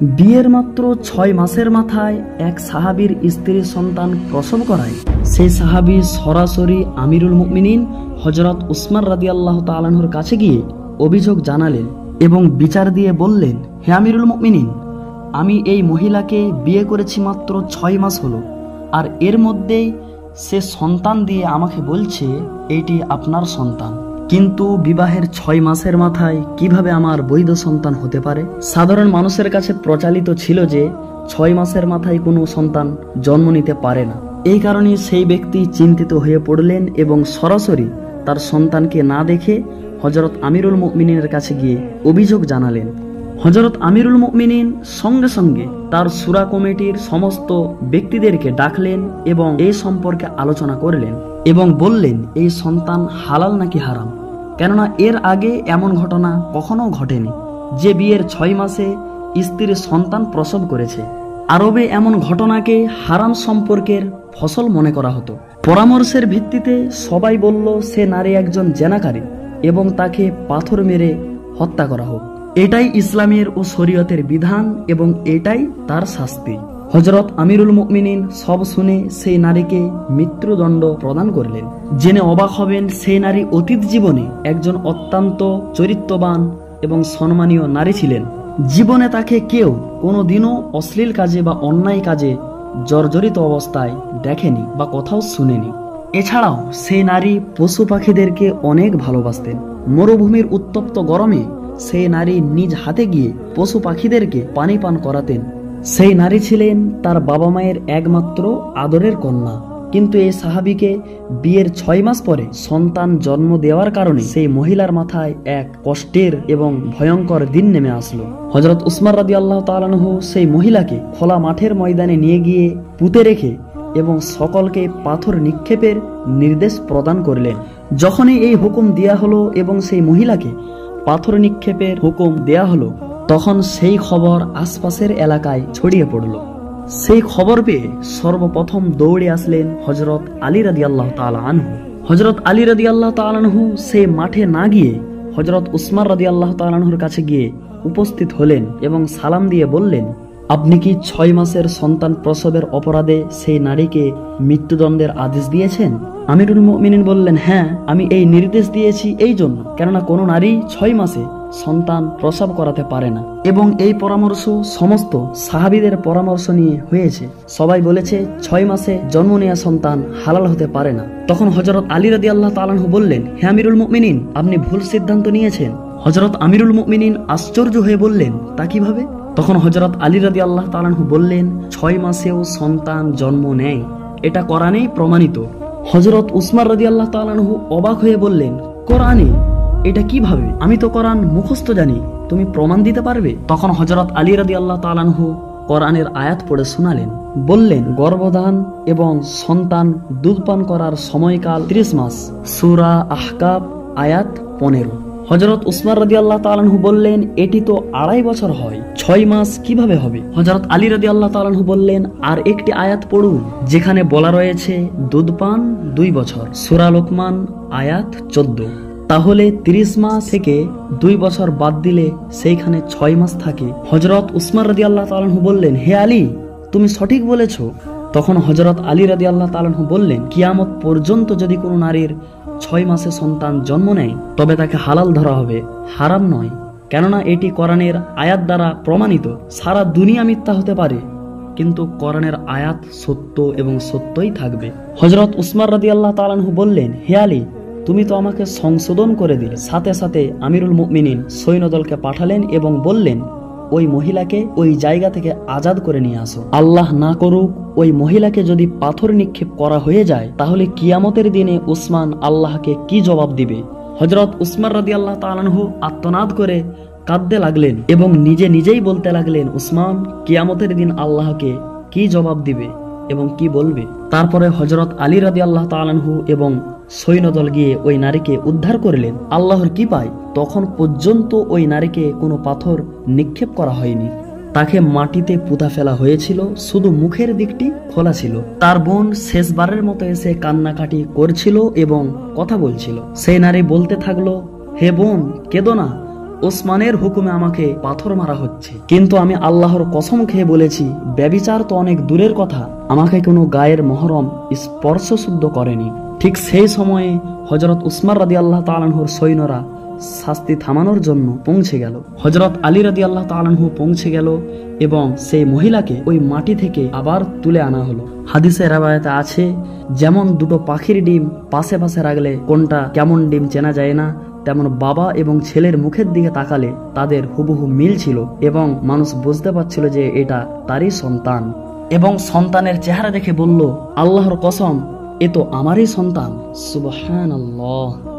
বিয়ের মাত্র 6 মাসের মাথায় এক সাহাবীর স্ত্রী সন্তান প্রসব করায় সেই সাহাবী সরাসরি আমিরুল মুমিনিন হযরত উসমান রাদিয়াল্লাহু তাআলা আনহুর কাছে গিয়ে অভিযোগ জানালেন এবং বিচার দিয়ে বললেন, হে আমিরুল মুমিনিন, আমি এই মহিলাকে বিয়ে করেছি মাত্র 6 মাস হলো, আর এর মধ্যেই সে সন্তান দিয়ে আমাকে বলছে এইটি আপনার সন্তান, কিন্তু বিবাহের 6 মাসের মাথায় কিভাবে আমার বৈধ সন্তান হতে পারে? সাধারণ মানুষের কাছে প্রচলিত ছিল যে 6 মাসের মাথায় কোনো সন্তান জন্ম নিতে পারে না। এই কারণে সেই ব্যক্তি চিন্তিত হয়ে পড়লেন এবং সরাসরি তার সন্তানকে না দেখে হযরত আমিরুল মুমিনিনের কাছে গিয়ে অভিযোগ জানালেন। হযরত আমিরুল মুমিনিন সঙ্গে সঙ্গে তার সূরা কমিটির সমস্ত ব্যক্তিদেরকে ডাকলেন এবং এই সম্পর্কে আলোচনা করলেন এবং বললেন এই সন্তান হালাল নাকি হারাম, কেননা এর আগে এমন ঘটনা কখনো ঘটেনি যে বিয়ের 6 মাসে স্ত্রীর সন্তান প্রসব করেছে। আরবে এমন ঘটনাকে হারাম সম্পর্কের ফসল মনে করা হতো। পরামর্শের ভিত্তিতে সবাই বলল সে নারী একজন জেনাকারী এবং তাকে পাথর মেরে হত্যা করা হোক। এটাই ইসলামের ও শরীয়তের বিধান এবং এটাই তার শাস্তি। হযরত আমিরুল মুমিনিন সব শুনে সেই নারীকে মৃত্যুদণ্ড প্রদান করলেন। জেনে অবাক হবেন, সেই নারী অতীত জীবনে একজন অত্যন্ত চরিত্রবান এবং সম্মানীয় নারী ছিলেন। জীবনে তাকে কেউ কোনোদিনও অশ্লীল কাজে বা অন্যায় কাজে জর্জরিত অবস্থায় দেখেনি বা কোথাও শুনেনি। এছাড়াও সেই নারী পশু পাখিদেরকে অনেক ভালোবাসতেন। মরুভূমির উত্তপ্ত গরমে সেই নারী নিজ হাতে গিয়ে পশু পাখিদেরকে পানি পান করাতেন। সেই নারী ছিলেন তার বাবা মায়ের একমাত্র আদরের কন্যা, কিন্তু এই সাহাবীকে বিয়ের 6 মাস পরে সন্তান জন্ম দেওয়ার কারণে সেই মহিলার মাথায় এক কষ্টের এবং ভয়ঙ্কর দিন নেমে আসলো। হযরত উসমান রাদিয়াল্লাহু তাআলা আনহু সেই মহিলাকে খোলা মাঠের ময়দানে নিয়ে গিয়ে পুঁতে রেখে এবং সকলকে পাথর নিক্ষেপের নির্দেশ প্রদান করলেন। যখনই এই হুকুম দেয়া হলো এবং সেই মহিলাকে পাথর নিক্ষেপের হুকুম দেয়া হলো, তখন সেই খবর আশপাশের এলাকায় ছড়িয়ে পড়ল। সেই খবর পেয়ে সর্বপ্রথম দৌড়ে আসলেন হযরত আলী রাদিয়াল্লাহু তাআলা আনহু। হযরত আলী রাদিয়াল্লাহু তাআলা আনহু সেই মাঠে না গিয়ে হযরত উসমান রাদিয়াল্লাহু তাআলা আনহুর কাছে গিয়ে উপস্থিত হলেন এবং সালাম দিয়ে বললেন, আপনি কি 6 মাসের সন্তান প্রসবের অপরাধে সেই নারীকে মৃত্যুদণ্ডের আদেশ দিয়েছেন? আমিরুল মুমিনিন বললেন, হ্যাঁ, আমি এই নির্দেশ দিয়েছি এই জন্য, কেননা কোনো নারী 6 মাসে সন্তান প্রসব করাতে পারে না এবং এই পরামর্শ সমস্ত সাহাবীদের পরামর্শ নিয়ে হয়েছে। সবাই বলেছে 6 মাসে জন্ম নেওয়া সন্তান হালাল হতে পারে না। তখন হযরত আলী রাদিয়াল্লাহু তাআলা আনহু বললেন, হে আমিরুল মুমিনিন, আপনি ভুল সিদ্ধান্ত নিয়েছেন। হযরত আমিরুল মুমিনিন আশ্চর্য হয়ে বললেন, তা কিভাবে? তখন হযরত আলী রাদিয়াল্লাহু তাআলা আনহু বললেন, 6 মাসেও সন্তান জন্ম নেয়, এটা কোরআনেই প্রমাণিত। হযরত উসমান রাদিয়াল্লাহু তাআলা আনহু অবাক হয়ে বললেন, কোরআনে? এটা কিভাবে? আমি তো কোরআন মুখস্থ জানি, তুমি প্রমাণ দিতে পারবে? তখন হযরত আলী রাদিয়াল্লাহু তাআলা আনহু কোরআনের আয়াত পড়ে শোনালেন। বললেন, গর্ভধান এবং সন্তান দুধপান করার সময়কাল 30 মাস। সূরা আহকাব আয়াত 15। হযরত উসমান রাদিয়াল্লাহু তাআলা আনহু বললেন, এটি তো 2.5 বছর হয়, 6 মাস কিভাবে হবে? হযরত আলী রাদিয়াল্লাহু তাআলা আনহু বললেন, আর একটি আয়াত পড়ুন যেখানে বলা রয়েছে দুধপান 2 বছর। সূরা লোকমান আয়াত 14। তাহলে 30 মাস থেকে 2 বছর বাদ দিলে সেইখানে 6 মাস থাকে। হযরত উসমান রাদিয়াল্লাহু তাআলা আনহু বললেন, হে আলী, তুমি সঠিক বলেছ। তখন হযরত আলী রাদিয়াল্লাহু তাআলা আনহু বললেন, কিয়ামত পর্যন্ত যদি কোনো নারীর 6 মাসে সন্তান জন্ম নেয় তবে তাকে হালাল ধরা হবে, হারাম নয়, কেননা এটি কোরআনের আয়াত দ্বারা প্রমাণিত। সারা দুনিয়া মিথ্যা হতে পারে, কিন্তু কোরআনের আয়াত সত্য এবং সত্যই থাকবে। হযরত উসমান রাদিয়াল্লাহু তাআলা আনহু বললেন, হে আলী, তুমি তো আমাকে সংশোধন করে দিলে। সাথে সাথে আমিরুল মুমিনিন সৈন্যদলকে পাঠালেন এবং বললেন, ওই মহিলাকে ওই জায়গা থেকে আজাদ করে নিয়ে আসো। আল্লাহ না করুক ওই মহিলাকে যদি পাথর নিক্ষেপ করা হয়ে যায় তাহলে কিয়ামতের দিনে উসমান আল্লাহকে কি জবাব দিবে? হযরত উসমান রাদিয়াল্লাহু তাআলা আনহু আর্তনাদ করে কাঁদতে লাগলেন এবং নিজে নিজেই বলতে লাগলেন, উসমান কিয়ামতের দিন আল্লাহকে কি জবাব দিবে এবং কি বলবে? তারপরে হযরত আলী রাদিয়াল্লাহু তাআলা আনহু এবং সৈন্যদল গিয়ে ওই নারীকে উদ্ধার করলেন। আল্লাহর কৃপায় তখন পর্যন্ত ওই নারীকে কোনো পাথর নিক্ষেপ করা হয়নি। তাকে মাটিতে পুঁতা ফেলা হয়েছিল, শুধু মুখের দিকটি খোলা ছিল। তার বোন শেষবারের মতো এসে কান্নাকাটি করছিল এবং কথা বলছিল। সেই নারী বলতে থাকলো, হে বোন, কেঁদো না, ওসমানের হুকুমে আমাকে পাথর মারা হচ্ছে, কিন্তু আমি আল্লাহর কসম খেয়ে বলেছি ব্যভিচার তো অনেক দূরের কথা, আমাকে কোনো গায়ের মহরম স্পর্শ শুদ্ধ করেনি। ঠিক সেই সময়ে হযরত উসমান রাদিয়াল্লাহু তাআলা আনহুর সৈন্যরা শাস্তি থামানোর জন্য পৌঁছে গেল। হযরত আলী রাদিয়াল্লাহু তাআলা আনহু পৌঁছে গেল এবং সেই মহিলাকে ওই মাটি থেকে আবার তুলে আনা হলো। হাদিসের রাওয়ায়াতে আছে, যেমন দুটো পাখির ডিম পাশে পাশে রাখলে কোনটা কেমন ডিম চেনা যায় না, তেমন বাবা এবং ছেলের মুখের দিকে তাকালে তাদের হুবহু মিল ছিল এবং মানুষ বুঝতে পারছিল যে এটা তারই সন্তান। এবং সন্তানের চেহারা দেখে বলল, আল্লাহর কসম, এ তো আমারই সন্তান। সুবহানাল্লাহ।